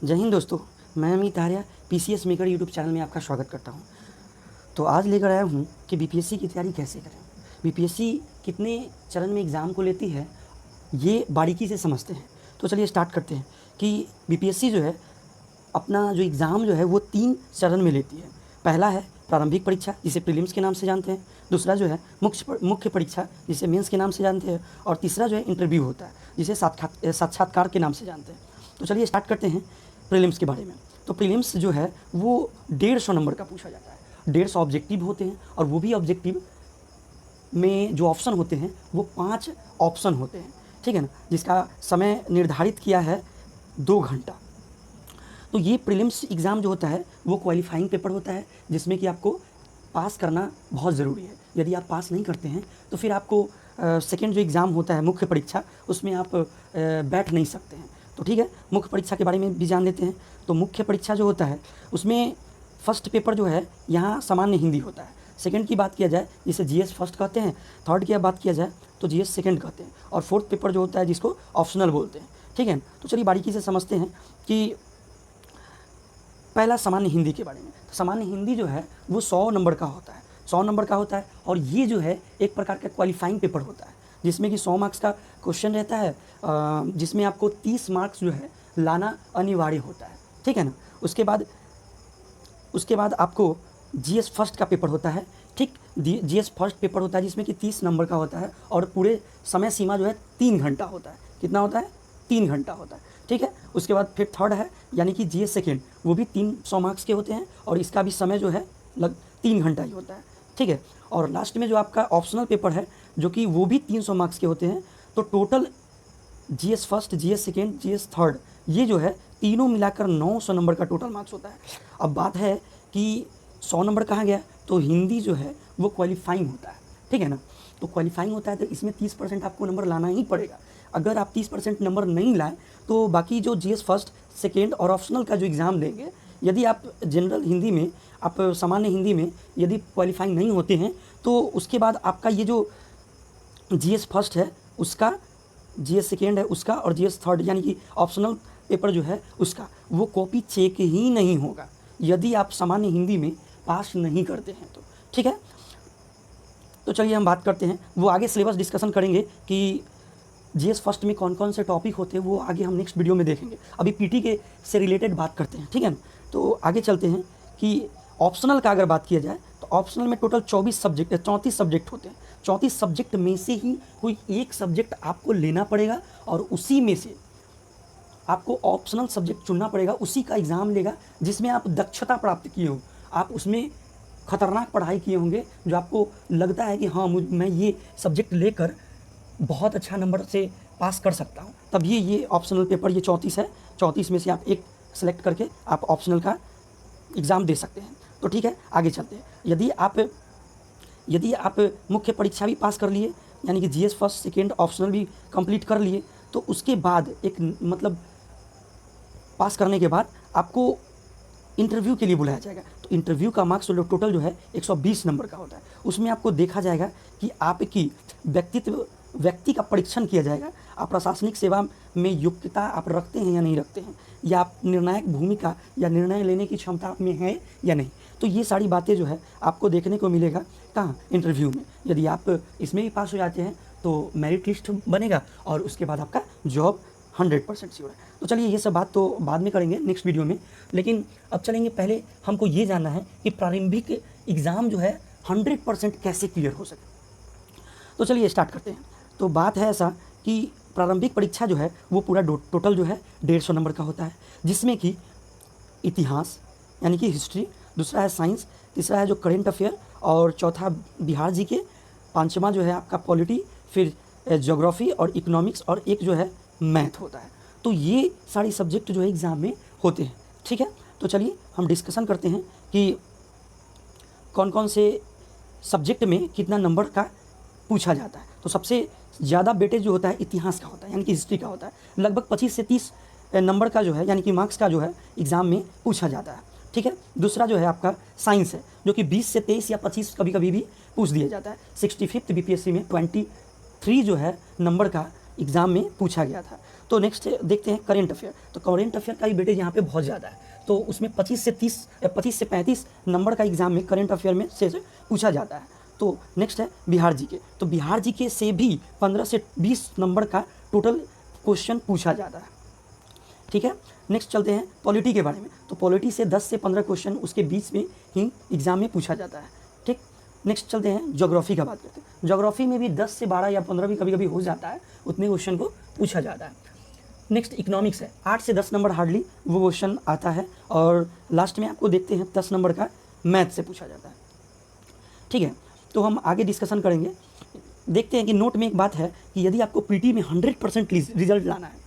जय हिंद दोस्तों, मैं Amit Arya PCS maker YouTube channel में आपका स्वागत करता हूं। तो आज लेकर आया हूं कि बीपीएससी की तैयारी कैसे करें। बीपीएससी कितने चरण में एग्ज़ाम को लेती है ये बारीकी से समझते हैं। तो चलिए स्टार्ट करते हैं कि बीपीएससी जो है अपना जो एग्ज़ाम जो है वो 3 चरण में लेती है। पहला है प्रारंभिक परीक्षा जिसे प्रीलिम्स के नाम से जानते हैं, दूसरा जो है मुख्य परीक्षा जिसे मेंस के नाम से जानते हैं, और तीसरा जो है इंटरव्यू होता है जिसे साक्षात्कार के नाम से जानते हैं। तो चलिए स्टार्ट करते हैं प्रीलिम्स के बारे में। तो प्रीलिम्स जो है वो 150 नंबर का पूछा जाता है। 150 ऑब्जेक्टिव होते हैं और वो भी ऑब्जेक्टिव में जो ऑप्शन होते हैं वो 5 ऑप्शन होते हैं, ठीक है ना, जिसका समय निर्धारित किया है 2 घंटा। तो ये प्रीलिम्स एग्ज़ाम जो होता है वो क्वालिफाइंग पेपर होता है जिसमें कि आपको पास करना बहुत ज़रूरी है। यदि आप पास नहीं करते हैं तो फिर आपको सेकेंड जो एग्ज़ाम होता है मुख्य परीक्षा, उसमें आप बैठ नहीं सकते हैं। तो ठीक है, मुख्य परीक्षा के बारे में भी जान लेते हैं। तो मुख्य परीक्षा जो होता है उसमें फर्स्ट पेपर जो है यहाँ सामान्य हिंदी होता है। सेकंड की बात किया जाए जिसे जीएस फर्स्ट कहते हैं, थर्ड की बात किया जाए तो जीएस सेकंड कहते हैं, और फोर्थ पेपर जो होता है जिसको ऑप्शनल बोलते हैं, ठीक है। तो चलिए बारीकी से समझते हैं कि पहला सामान्य हिंदी के बारे में। तो सामान्य हिंदी जो है वो 100 नंबर का होता है, 100 नंबर का होता है, और ये जो है एक प्रकार का क्वालिफाइंग पेपर होता है जिसमें कि 100 मार्क्स का क्वेश्चन रहता है, जिसमें आपको 30 मार्क्स जो है लाना अनिवार्य होता है, ठीक है ना। उसके बाद आपको जीएस फर्स्ट का पेपर होता है, ठीक। जीएस फर्स्ट पेपर होता है जिसमें कि 30 नंबर का होता है, और पूरे समय सीमा जो है 3 घंटा होता है। कितना होता है? 3 घंटा होता है, ठीक है। उसके बाद फिर थर्ड है यानी कि जीएस सेकेंड, वो भी 300 मार्क्स के होते हैं और इसका भी समय जो है 3 घंटा ही होता है, ठीक है। और लास्ट में जो आपका ऑप्शनल पेपर है जो कि वो भी 300 मार्क्स के होते हैं। तो total GS first, GS second, GS third, ये जो है तीनों मिलाकर 900 नंबर का टोटल मार्क्स होता है। अब बात है कि 100 नंबर कहाँ गया, तो हिंदी जो है वो क्वालिफाइंग होता है, ठीक है ना। तो क्वालिफाइंग होता है तो इसमें 30% आपको नंबर लाना ही पड़ेगा। अगर आप 30% नंबर नहीं लाए तो बाकी जो जीएस फर्स्ट, सेकेंड और ऑप्शनल का जो एग्ज़ाम देंगे, यदि आप जनरल हिंदी में, आप सामान्य हिंदी में यदि क्वालिफाइंग नहीं होते हैं तो उसके बाद आपका ये जो जीएस फर्स्ट है उसका, जीएस सेकेंड है उसका, और जीएस थर्ड यानी कि ऑप्शनल पेपर जो है उसका, वो कॉपी चेक ही नहीं होगा यदि आप सामान्य हिंदी में पास नहीं करते हैं तो, ठीक है। तो चलिए हम बात करते हैं, वो आगे सिलेबस डिस्कशन करेंगे कि जीएस फर्स्ट में कौन कौन से टॉपिक होते हैं, वो आगे हम नेक्स्ट वीडियो में देखेंगे। अभी पीटी के से रिलेटेड बात करते हैं, ठीक है ना। तो आगे चलते हैं कि ऑप्शनल का अगर बात किया जाए तो ऑप्शनल में टोटल 34 सब्जेक्ट होते हैं। 34 सब्जेक्ट में से ही कोई एक सब्जेक्ट आपको लेना पड़ेगा और उसी में से आपको ऑप्शनल सब्जेक्ट चुनना पड़ेगा, उसी का एग्ज़ाम लेगा जिसमें आप दक्षता प्राप्त किए हो, आप उसमें खतरनाक पढ़ाई किए होंगे, जो आपको लगता है कि हाँ मैं ये सब्जेक्ट लेकर बहुत अच्छा नंबर से पास कर सकता हूँ, तब ये ऑप्शनल पेपर ये 34 है। 34 में से आप एक सेलेक्ट करके आप ऑप्शनल का एग्ज़ाम दे सकते हैं। तो ठीक है, आगे चलते हैं। यदि आप मुख्य परीक्षा भी पास कर लिए, यानी कि जीएस फर्स्ट, सेकेंड, ऑप्शनल भी कंप्लीट कर लिए, तो उसके बाद एक मतलब पास करने के बाद आपको इंटरव्यू के लिए बुलाया जाएगा। तो इंटरव्यू का मार्क्स टोटल जो है 120 नंबर का होता है। उसमें आपको देखा जाएगा कि आपकी व्यक्ति का परीक्षण किया जाएगा, आप प्रशासनिक सेवा में योग्यता आप रखते हैं या नहीं रखते हैं, या आप निर्णायक भूमिका या निर्णय लेने की क्षमता में है या नहीं। तो ये सारी बातें जो है आपको देखने को मिलेगा कहाँ, इंटरव्यू में। यदि आप इसमें भी पास हो जाते हैं तो मेरिट लिस्ट बनेगा और उसके बाद आपका जॉब 100% श्योर है। तो चलिए ये सब बात तो बाद में करेंगे नेक्स्ट वीडियो में, लेकिन अब चलेंगे, पहले हमको ये जानना है कि प्रारंभिक एग्ज़ाम जो है 100% कैसे क्लियर हो सके। तो चलिए स्टार्ट करते हैं। तो बात है ऐसा कि प्रारंभिक परीक्षा जो है वो पूरा टोटल जो है 150 नंबर का होता है, जिसमें कि इतिहास यानी कि हिस्ट्री, दूसरा है साइंस, तीसरा है जो करेंट अफेयर, और चौथा बिहार जी के, पांचवा जो है आपका पॉलिटी, फिर ज्योग्राफी और इकोनॉमिक्स, और एक जो है मैथ होता है। तो ये सारी सब्जेक्ट जो है एग्ज़ाम में होते हैं, ठीक है। तो चलिए हम डिस्कशन करते हैं कि कौन कौन से सब्जेक्ट में कितना नंबर का पूछा जाता है। तो सबसे ज़्यादा वेटेज जो होता है इतिहास का होता है, यानी कि हिस्ट्री का होता है। लगभग 25 से 30 नंबर का जो है, यानी कि मार्क्स का जो है एग्ज़ाम में पूछा जाता है, ठीक है। दूसरा जो है आपका साइंस है, जो कि 20 से 23 या 25 कभी कभी भी पूछ दिया जाता है। 65th बीपीएससी में 23 जो है नंबर का एग्ज़ाम में पूछा गया था। तो नेक्स्ट देखते हैं करेंट अफेयर। तो करेंट अफेयर का भी बेटे यहाँ पे बहुत ज़्यादा है, तो उसमें 25 से 35 नंबर का एग्जाम में करेंट अफेयर में से पूछा जाता है। तो नेक्स्ट है बिहार जीके। तो बिहार जीके से भी 15 से 20 नंबर का टोटल क्वेश्चन पूछा जाता है, ठीक है। नेक्स्ट चलते हैं पॉलिटी के बारे में। तो पॉलिटी से 10 से 15 क्वेश्चन उसके बीच में ही एग्जाम में पूछा जाता है, ठीक। नेक्स्ट चलते हैं ज्योग्राफी का बात करते हैं। ज्योग्राफी में भी 10 से 12 या 15 भी कभी कभी हो जाता है, उतने क्वेश्चन को पूछा जाता है। नेक्स्ट इकोनॉमिक्स है, 8 से 10 नंबर हार्डली वो क्वेश्चन आता है। और लास्ट में आपको देखते हैं 10 नंबर का मैथ से पूछा जाता है, ठीक है। तो हम आगे डिस्कशन करेंगे। देखते हैं कि नोट में एक बात है कि यदि आपको पीटी में 100% रिजल्ट लाना है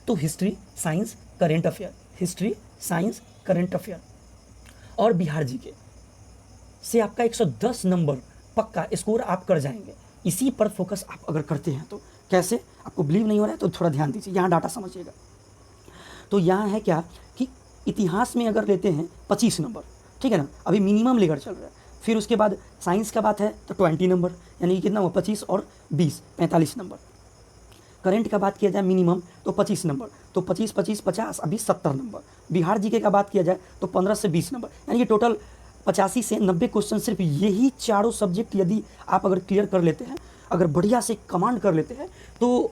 तो history, science, current affair, history, science, current affair और बिहार जीके से आपका 110 नंबर पक्का स्कोर आप कर जाएंगे। इसी पर फोकस आप अगर करते हैं तो कैसे, आपको बिलीव नहीं हो रहा है तो थोड़ा ध्यान दीजिए, यहाँ डाटा समझिएगा। तो यहाँ है क्या कि इतिहास में अगर लेते हैं 25 नंबर, ठीक है ना, अभी मिनिमम लेकर चल रहा है। फिर उसके बाद साइंस का बात है तो 20 नंबर, यानी कि कितना हुआ 25 और 20 45 नंबर। करेंट का बात किया जाए मिनिमम तो 25 नंबर, तो 25 25 50 अभी 70 नंबर। बिहार जीके का बात किया जाए तो 15 से 20 नंबर, यानी कि टोटल 85 से 90 क्वेश्चन सिर्फ यही चारों सब्जेक्ट यदि आप अगर क्लियर कर लेते हैं, अगर बढ़िया से कमांड कर लेते हैं तो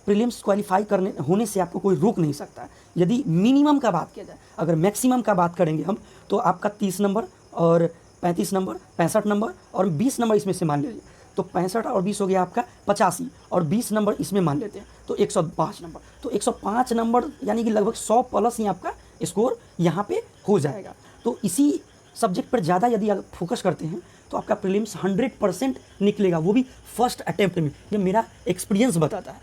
प्रीलिम्स क्वालिफाई करने होने से आपको कोई रोक नहीं सकता। यदि मिनिमम का बात किया जाए, अगर मैक्सिमम का बात करेंगे हम तो आपका 30 नंबर और 35 नंबर, 65 नंबर और 20 नंबर इसमें से मान लीजिए, तो 65 और 20 हो गया आपका 85 और 20 नंबर इसमें मान लेते हैं तो 105 नंबर। तो 105 नंबर यानी कि लगभग 100 प्लस ही आपका स्कोर यहाँ पे हो जाएगा। तो इसी सब्जेक्ट पर ज़्यादा यदि आप फोकस करते हैं तो आपका प्रीलिम्स 100% निकलेगा, वो भी फर्स्ट अटैम्प्ट में, ये मेरा एक्सपीरियंस बताता है।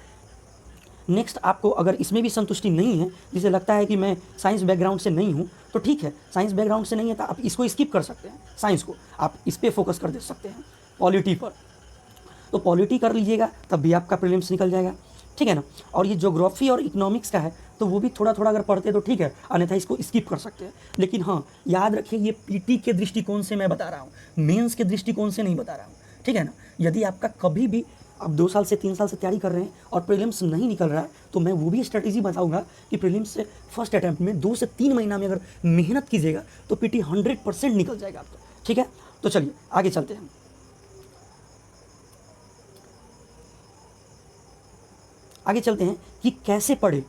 नेक्स्ट आपको अगर इसमें भी संतुष्टि नहीं है, जिसे लगता है कि मैं साइंस बैकग्राउंड से नहीं हूँ, तो ठीक है, साइंस बैकग्राउंड से नहीं है तो आप इसको स्किप कर सकते हैं, साइंस को आप इस पर फोकस कर दे सकते हैं, पॉलिटी पर। तो पॉलिटी कर लीजिएगा तब भी आपका प्रीलिम्स निकल जाएगा, ठीक है ना। और ये ज्योग्राफी और इकोनॉमिक्स का है तो वो भी थोड़ा थोड़ा अगर पढ़ते तो ठीक है, अन्यथा इसको स्किप कर सकते हैं। लेकिन हाँ, याद रखिए ये पीटी के दृष्टिकोण से मैं बता रहा हूँ, मेंस के दृष्टिकोण से नहीं बता रहा हूँ, ठीक है ना। यदि आपका कभी भी आप 2 साल से 3 साल से तैयारी कर रहे हैं और प्रीलिम्स नहीं निकल रहा है तो मैं वो भी स्ट्रेटेजी बताऊंगा कि प्रीलिम्स से फर्स्ट अटैम्प्ट में 2 से 3 महीना में अगर मेहनत कीजिएगा तो पीटी 100% निकल जाएगा आपका, ठीक है। तो चलिए आगे चलते हैं। आगे चलते हैं कि कैसे पढ़े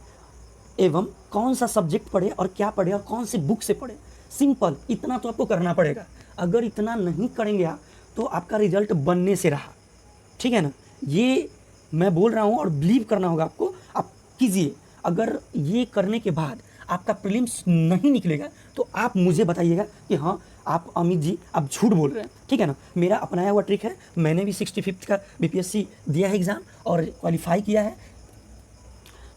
एवं कौन सा सब्जेक्ट पढ़े और क्या पढ़े और कौन से बुक से पढ़े। सिंपल, इतना तो आपको करना पड़ेगा। अगर इतना नहीं करेंगे आप तो आपका रिजल्ट बनने से रहा, ठीक है ना। ये मैं बोल रहा हूँ और बिलीव करना होगा आपको, आप कीजिए। अगर ये करने के बाद आपका प्रीलिम्स नहीं निकलेगा तो आप मुझे बताइएगा कि हाँ आप अमित जी आप झूठ बोल रहे हैं, ठीक है ना। मेरा अपनाया हुआ ट्रिक है, मैंने भी 65 का बीपीएससी दिया है एग्ज़ाम और क्वालिफाई किया है।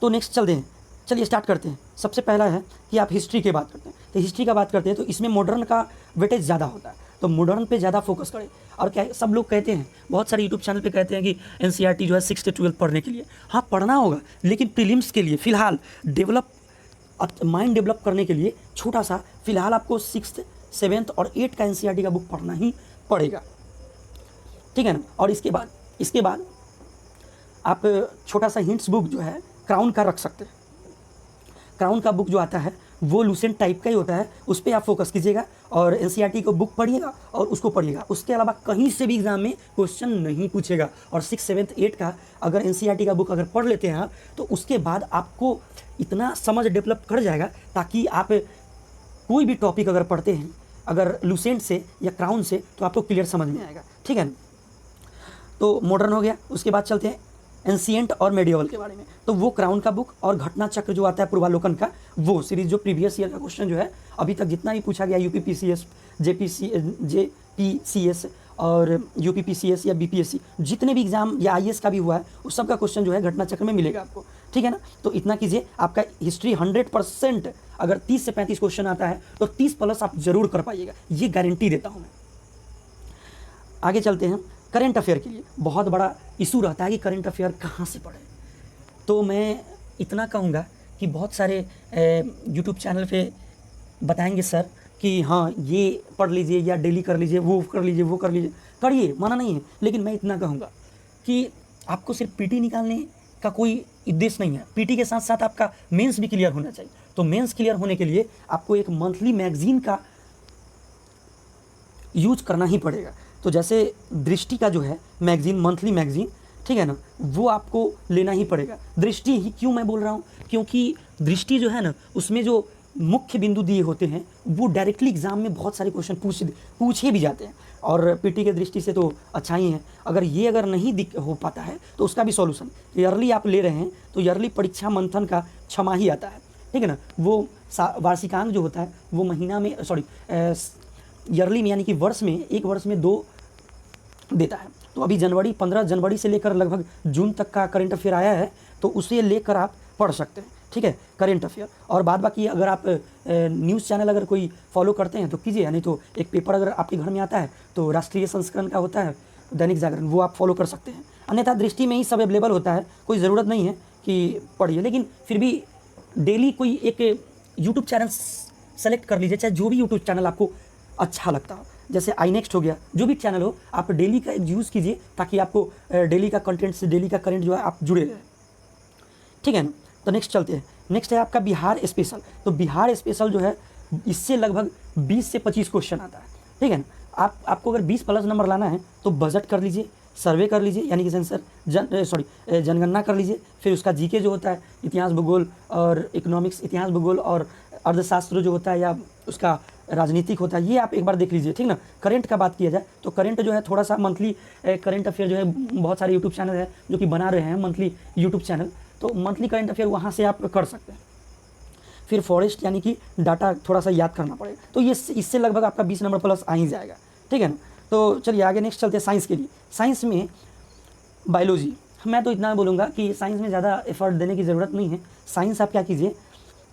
तो नेक्स्ट चलते हैं, चलिए स्टार्ट करते हैं। सबसे पहला है कि आप हिस्ट्री की बात करते हैं, तो हिस्ट्री का बात करते हैं तो इसमें मॉडर्न का वेटेज ज़्यादा होता है, तो मॉडर्न पे ज़्यादा फोकस करें। और क्या सब लोग कहते हैं, बहुत सारे यूट्यूब चैनल पे कहते हैं कि एनसीईआरटी जो है 6 से 12 पढ़ने के लिए, हाँ पढ़ना होगा, लेकिन प्रीलिम्स के लिए फ़िलहाल माइंड डेवलप करने के लिए छोटा सा फ़िलहाल आपको 6th, 7th और 8th का एनसीईआरटी का बुक पढ़ना ही पड़ेगा, ठीक है ना। और इसके बाद आप छोटा सा हिंट्स बुक जो है क्राउन का रख सकते हैं। क्राउन का बुक जो आता है वो लूसेंट टाइप का ही होता है, उस पर आप फोकस कीजिएगा और एनसीईआरटी को बुक पढ़िएगा और उसको पढ़िएगा। उसके अलावा कहीं से भी एग्जाम में क्वेश्चन नहीं पूछेगा। और 6, 7, 8 का अगर एनसीईआरटी का बुक अगर पढ़ लेते हैं आप तो उसके बाद आपको इतना समझ डेवलप कर जाएगा ताकि आप कोई भी टॉपिक अगर पढ़ते हैं अगर लूसेंट से या क्राउन से तो आपको क्लियर समझ में आएगा, ठीक है ना। तो मॉडर्न हो गया। उसके बाद चलते हैं एंशिएंट और मेडिवल के बारे में। तो वो क्राउन का बुक और घटना चक्र जो आता है पूर्वालोकन का, वो सीरीज जो प्रीवियस ईयर का क्वेश्चन जो है अभी तक जितना भी पूछा गया यूपीपीसीएस, जेपीसीएस और यूपीपीसीएस या बीपीएससी जितने भी एग्जाम या आईएएस का भी हुआ है उस सब का क्वेश्चन जो है घटना चक्र में मिलेगा आपको, ठीक है ना। तो इतना कीजिए, आपका हिस्ट्री 100% अगर 30 से 35 क्वेश्चन आता है तो 30 प्लस आप जरूर कर पाइएगा, ये गारंटी देता हूँ मैं। आगे चलते हैं। करंट अफेयर के लिए बहुत बड़ा इशू रहता है कि करंट अफेयर कहाँ से पढ़ें। तो मैं इतना कहूँगा कि बहुत सारे यूट्यूब चैनल पे बताएंगे सर कि हाँ ये पढ़ लीजिए या डेली कर लीजिए, वो कर लीजिए, वो कर लीजिए, करिए, मना नहीं है। लेकिन मैं इतना कहूँगा कि आपको सिर्फ पीटी निकालने का कोई उद्देश्य नहीं है, पीटी के साथ साथ आपका मेंस भी क्लियर होना चाहिए। तो मेंस क्लियर होने के लिए आपको एक मंथली मैगजीन का यूज करना ही पड़ेगा। तो जैसे दृष्टि का जो है मैगजीन, मंथली मैगजीन, ठीक है ना, वो आपको लेना ही पड़ेगा। दृष्टि ही क्यों मैं बोल रहा हूँ, क्योंकि दृष्टि जो है ना, उसमें जो मुख्य बिंदु दिए होते हैं वो डायरेक्टली एग्जाम में बहुत सारे क्वेश्चन पूछे भी जाते हैं, और पीटी के दृष्टि से तो अच्छा ही है। अगर नहीं हो पाता है तो उसका भी सॉल्यूशन, ईयरली आप ले रहे हैं तो ईयरली परीक्षा मंथन का छमाही आता है, ठीक है ना। वो वार्षिकांक जो होता है वो महीना में, ईयरली में, यानी कि एक वर्ष में 2 देता है। तो अभी 15 जनवरी से लेकर लगभग जून तक का करंट अफेयर आया है, तो उसे लेकर आप पढ़ सकते हैं, ठीक है, करंट अफेयर। और बाद बाकी अगर आप न्यूज़ चैनल अगर कोई फॉलो करते हैं तो कीजिए, नहीं तो एक पेपर अगर आपके घर में आता है तो राष्ट्रीय संस्करण का होता है दैनिक जागरण, वो आप फॉलो कर सकते हैं। अन्यथा दृष्टि में ही सब अवेलेबल होता है, कोई ज़रूरत नहीं है कि पढ़िए, लेकिन फिर भी डेली कोई एक यूट्यूब चैनल सेलेक्ट कर लीजिए, चाहे जो भी यूट्यूब चैनल आपको अच्छा लगता हो, जैसे आई नेक्स्ट हो गया, जो भी चैनल हो आप डेली का यूज़ कीजिए, ताकि आपको डेली का कंटेंट से, डेली का करंट जो है आप जुड़े रहें, ठीक है ना। तो नेक्स्ट चलते हैं। नेक्स्ट है आपका बिहार स्पेशल। तो बिहार स्पेशल जो है इससे लगभग 20 से 25 क्वेश्चन आता है, ठीक है ना। आपको अगर 20 प्लस नंबर लाना है तो बजट कर लीजिए, सर्वे कर लीजिए, यानी कि जनगणना कर लीजिए, फिर उसका जीके जो होता है, इतिहास भूगोल और इकोनॉमिक्स, इतिहास भूगोल और अर्थशास्त्र जो होता है या उसका राजनीतिक होता है, ये आप एक बार देख लीजिए, ठीक ना। करंट का बात किया जाए तो करंट जो है थोड़ा सा मंथली करंट अफेयर जो है, बहुत सारे यूट्यूब चैनल है जो कि बना रहे हैं मंथली यूट्यूब चैनल, तो मंथली करंट अफेयर वहाँ से आप कर सकते हैं। फिर फॉरेस्ट यानी कि डाटा थोड़ा सा याद करना पड़ेगा, तो ये इससे लगभग आपका 20 नंबर प्लस आ ही जाएगा, ठीक है ना। तो चलिए आगे नेक्स्ट चलते हैं साइंस के लिए। साइंस में बायोलॉजी, मैं तो इतना बोलूँगा कि साइंस में ज़्यादा एफर्ट देने की ज़रूरत नहीं है। साइंस आप क्या कीजिए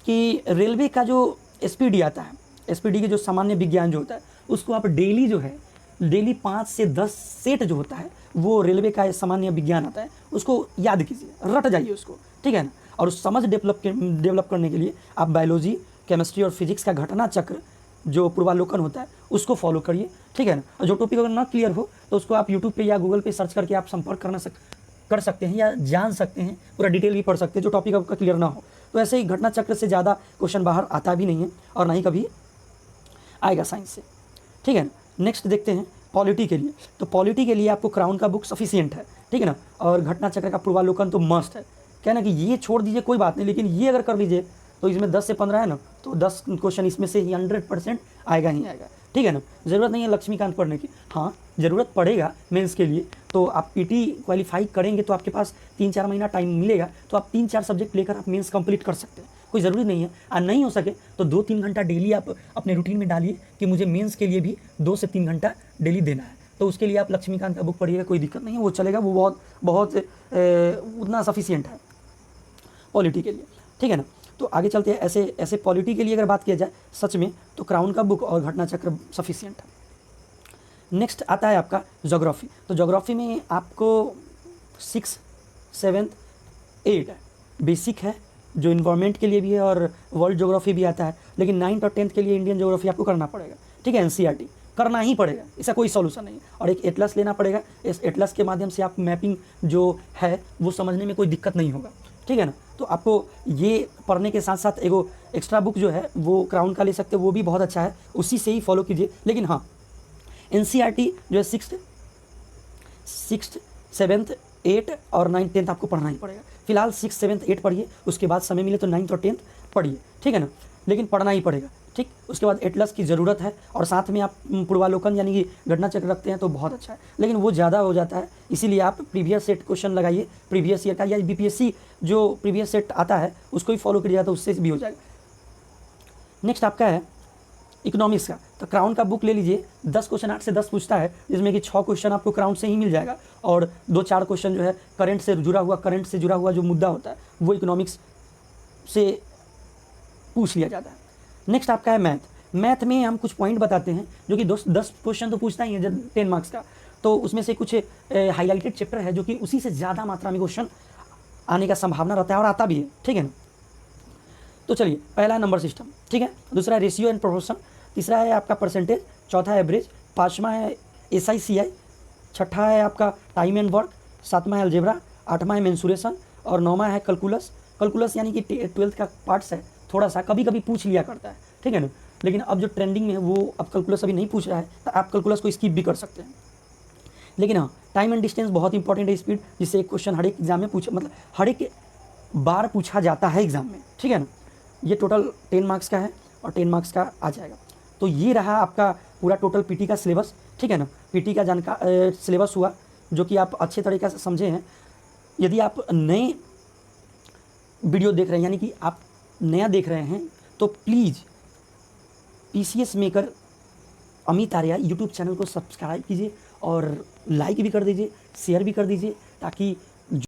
कि रेलवे का जो एसपीडी आता है, एसपीडी के जो सामान्य विज्ञान जो होता है, उसको आप डेली जो है, डेली 5 से 10 सेट जो होता है, वो रेलवे का सामान्य विज्ञान आता है, उसको याद कीजिए, रट जाइए उसको, ठीक है ना। और उस समझ डेवलप करने के लिए आप बायोलॉजी, केमिस्ट्री और फिजिक्स का घटना चक्र जो पूर्वालोकन होता है उसको फॉलो करिए, ठीक है ना। और जो टॉपिक अगर ना क्लियर हो तो उसको आप यूट्यूब पे या गूगल पे सर्च करके आप संपर्क कर सकते हैं या जान सकते हैं, पूरा डिटेल भी पढ़ सकते हैं जो टॉपिक आपका क्लियर ना हो। तो ऐसे ही घटना चक्र से ज़्यादा क्वेश्चन बाहर आता भी नहीं है और ना ही कभी आएगा साइंस से, ठीक है ना। नेक्स्ट देखते हैं पॉलिटी के लिए। तो पॉलिटी के लिए आपको क्राउन का बुक सफिशिएंट है, ठीक है ना, और घटना चक्र का पूर्वालोकन तो मस्ट है। क्या ना कि ये छोड़ दीजिए कोई बात नहीं, लेकिन ये अगर कर लीजिए तो इसमें 10 से 15 है ना, तो 10 क्वेश्चन इसमें से ही 100% आएगा ही आएगा, ठीक है ना। ज़रूरत नहीं है लक्ष्मीकांत पढ़ने की, हाँ ज़रूरत पड़ेगा मेंस के लिए, तो आप पीटी क्वालिफाई करेंगे तो आपके पास 3-4 महीना टाइम मिलेगा, तो आप 3-4 सब्जेक्ट लेकर आप मेंस कंप्लीट कर सकते हैं, कोई ज़रूरी नहीं है। और नहीं हो सके तो 2-3 घंटा डेली आप अपने रूटीन में डालिए कि मुझे मेंस के लिए भी 2 से 3 घंटा डेली देना है, तो उसके लिए आप लक्ष्मीकांत का बुक पढ़िएगा, कोई दिक्कत नहीं है, वो चलेगा, वो बहुत उतना सफिशिएंट है पॉलिटी के लिए, ठीक है ना। तो आगे चलते हैं। ऐसे पॉलिटी के लिए अगर बात किया जाए सच में तो क्राउन का बुक और घटना चक्र सफिशिएंट है। नेक्स्ट आता है आपका ज्योग्राफी। तो ज्योग्राफी में आपको 6, 7, 8 बेसिक है जो इन्वायरमेंट के लिए भी है, और वर्ल्ड ज्योग्राफी भी आता है, लेकिन 9th और 10th के लिए इंडियन ज्योग्राफी आपको करना पड़ेगा, ठीक है, एनसीईआरटी करना ही पड़ेगा, इसका कोई सॉल्यूशन नहीं है। और एक एटलस लेना पड़ेगा, इस एटलस के माध्यम से आप मैपिंग जो है वो समझने में कोई दिक्कत नहीं होगा, ठीक है ना। तो आपको ये पढ़ने के साथ साथ एगो एक्स्ट्रा बुक जो है वो क्राउन का ले सकते हैं, वो भी बहुत अच्छा है, उसी से ही फॉलो कीजिए। लेकिन हाँ, एनसीईआरटी जो है 6th, 7th, 8 और 9th, 10th आपको पढ़ना ही पड़ेगा। फिलहाल 6, 7th, 8 पढ़िए, उसके बाद समय मिले तो 9th और 10th पढ़िए, ठीक है ना, लेकिन पढ़ना ही पड़ेगा, ठीक। उसके बाद एटलस की ज़रूरत है, और साथ में आप पूर्वालोकन यानी कि घटना चक्र रखते हैं तो बहुत अच्छा है, लेकिन वो ज़्यादा हो जाता है, इसीलिए आप प्रीवियस सेट क्वेश्चन लगाइए, प्रीवियस ईयर का, या बीपीएससी जो प्रीवियस सेट आता है उसको ही फॉलो करिएगा तो उससे भी हो जाएगा। नेक्स्ट आपका है इकोनॉमिक्स का। तो क्राउन का बुक ले लीजिए, 10 क्वेश्चन 8 से 10 पूछता है, जिसमें कि 6 क्वेश्चन आपको क्राउन से ही मिल जाएगा, और 2-4 क्वेश्चन जो है करंट से जुड़ा हुआ जो मुद्दा होता है वो इकोनॉमिक्स से पूछ लिया जाता है। नेक्स्ट आपका है मैथ। मैथ में हम कुछ पॉइंट बताते हैं जो कि 10 क्वेश्चन तो पूछता ही है 10 मार्क्स का, तो उसमें से कुछ हाईलाइटेड चैप्टर है जो कि उसी से ज़्यादा मात्रा में क्वेश्चन आने का संभावना रहता है और आता भी है, ठीक है ना। तो चलिए, पहला है नंबर सिस्टम, ठीक है, दूसरा है रेशियो एंड प्रोपोर्शन, तीसरा है आपका परसेंटेज, चौथा है एवरेज, पाँचवा है SICI, छठा है आपका टाइम एंड वर्क, सातवां है अलजेब्रा, आठवां है मेंसुरेशन, और 9वां है कैलकुलस। कैलकुलस यानी कि 12th का पार्ट्स है, थोड़ा सा कभी कभी पूछ लिया करता है, ठीक है ना। लेकिन अब जो ट्रेंडिंग में है वो अब कैलकुलस अभी नहीं पूछ रहा है, तो आप कैलकुलस को स्किप भी कर सकते हैं। लेकिन हाँ, टाइम एंड डिस्टेंस बहुत इंपॉर्टेंट है, स्पीड, जिससे एक क्वेश्चन हर एक एग्जाम में पूछा, मतलब हर एक बार पूछा जाता है एग्जाम में, ठीक है ना। ये टोटल 10 मार्क्स का है और 10 मार्क्स का आ जाएगा। तो ये रहा आपका पूरा टोटल पीटी का सिलेबस, ठीक है ना। पीटी का सिलेबस हुआ जो कि आप अच्छे तरीके से समझे हैं। यदि आप नए वीडियो देख रहे हैं, यानी कि आप नया देख रहे हैं, तो please PCS maker Amit Arya YouTube channel को सब्सक्राइब कीजिए और लाइक भी कर दीजिए, शेयर भी कर दीजिए, ताकि